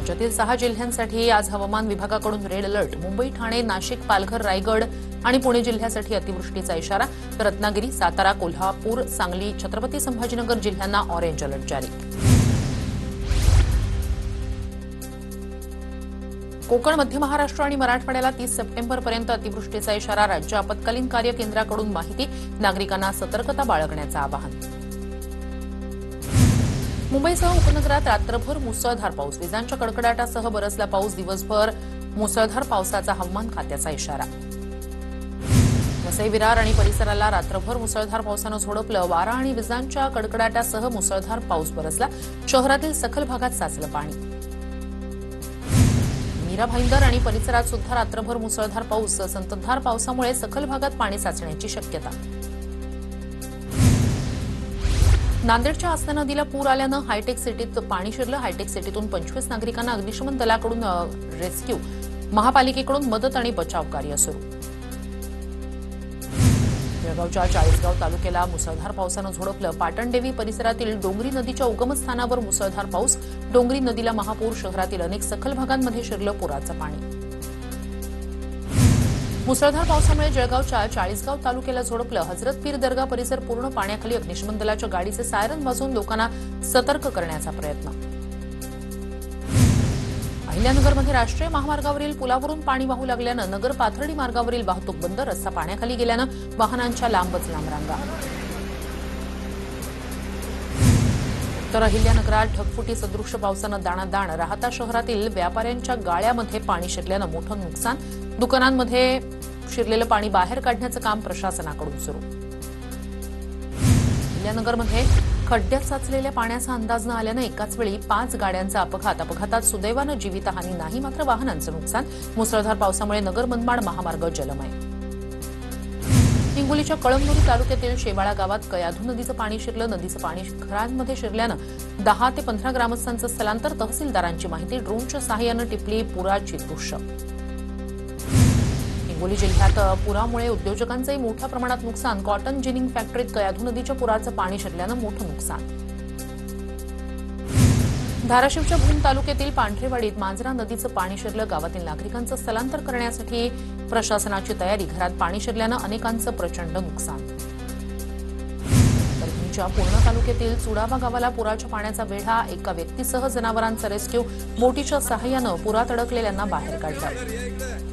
राज्यातील 6 जिल्ह्यांसाठी आज हवामान विभागाकडून रेड अलर्ट. मुंबई, ठाणे, नाशिक, पालघर, रायगड आणि पुणे जिल्ह्यासाठी अतिवृष्टीचा इशारा. तर रत्नागिरी, सातारा, कोल्हापूर, सांगली, छत्रपती संभाजीनगर जिल्ह्यांना ऑरेंज अलर्ट जारी. कोकण, मध्य महाराष्ट्र आणि मराठवाड्याला 30 सप्टेंबरपर्यंत अतिवृष्टीचा इशारा. राज्य आपत्कालीन कार्य केंद्राकडून माहिती. नागरिकांना सतर्कता बाळगण्याचं आवाहन. मुंबईसह उपनगरात रात्रभर मुसळधार पाऊस. विजांच्या कडकडाटासह बरसला पाऊस. दिवसभर मुसळधार पावसाचा हवामान खात्याचा इशारा. वसई, विरार आणि परिसराला रात्रभर मुसळधार पावसानं झोडपलं. वारा आणि विजांच्या कडकडाटासह मुसळधार पाऊस बरसला. शहरातील सखल भागात साचलं पाणी. मीरा भाईंदर आणि परिसरात सुद्धा रात्रभर मुसळधार पाऊस. संततधार पावसामुळे सखल भागात पाणी साचण्याची शक्यता. नांदेडच्या आसना नदीला पूर आल्यानं हायटेक सिटीत पाणी शिरलं. हायटेक सिटीतून 25 नागरिकांना अग्निशमन दलाकडून रेस्क्यू. महापालिकेकडून मदत आणि बचाव कार्य सुरू. जळगावच्या चाळीसगाव तालुक्याला मुसळधार पावसानं झोडपलं. पाटणदेवी परिसरातील डोंगरी नदीच्या उगमस्थानावर मुसळधार पाऊस. डोंगरी नदीला महापूर. शहरातील अनेक सखल भागांमध्ये शिरलं पुराचं पाणी. मुसळधार पावसामुळे जळगावच्या चाळीसगाव तालुक्याला झोडपलं. हजरत पीर दर्गा परिसर पूर्ण पाण्याखाली. अग्निशमन दलाच्या गाडीचे सायरन वाजवून लोकांना सतर्क करण्याचा प्रयत्न. अहिल्यानगरमध्ये राष्ट्रीय महामार्गावरील पुलावरून पाणी वाहू लागल्यानं नगर पाथर्डी मार्गावरील वाहतूक बंद. रस्ता पाण्याखाली गेल्यानं वाहनांच्या लांबच लांब रांगा. तर अहिल्यानगरात ढगफुटी सदृश पावसानं दाणादाण. राहता शहरातील व्यापाऱ्यांच्या गाळ्यामध्ये पाणी शिरल्यानं मोठं नुकसान. दुकानांमध्ये शिरलेलं पाणी बाहेर काढण्याचं काम प्रशासनाकडून सुरू. अहिल्यानगरमध्ये खड्ड्यात साचलेल्या पाण्याचा अंदाज न आल्यानं एकाच वेळी 5 गाड्यांचा अपघात. अपघातात सुदैवानं जीवितहानी नाही, मात्र वाहनांचं नुकसान. मुसळधार पावसामुळे नगर मनमाड महामार्ग जलमय. हिंगोलीच्या कळमनुरी तालुक्यातील शेवाळा गावात कयाधू नदीचं पाणी शिरलं. नदीचं पाणी घरांमध्ये शिरल्यानं 10 ते 15 ग्रामस्थांचं स्थलांतर. तहसीलदारांची माहिती. ड्रोनच्या सहाय्यानं टिपली पुराची दृश्य. हिंगोली जिल्ह्यात पुरामुळे उद्योजकांचंही मोठ्या प्रमाणात नुकसान. कॉटन जिनिंग फॅक्टरीत कयाधू नदीच्या पुराचं पाणी शिरल्यानं मोठं नुकसान. धाराशिवच्या भूम तालुक्यातील पांढरेवाडीत मांजरा नदीचं पाणी शिरलं. गावातील नागरिकांचं स्थलांतर करण्यासाठी प्रशासनाची तयारी. घरात पाणी शिरल्यानं अनेकांचं प्रचंड नुकसान. तर भूमच्या पूर्णा तालुक्यातील चुडावा गावाला पुराच्या पाण्याचा वेढा. एका व्यक्तीसह जनावरांचा रेस्क्यू. बोटीच्या सहाय्यानं पुरात अडकलेल्यांना बाहेर काढलं.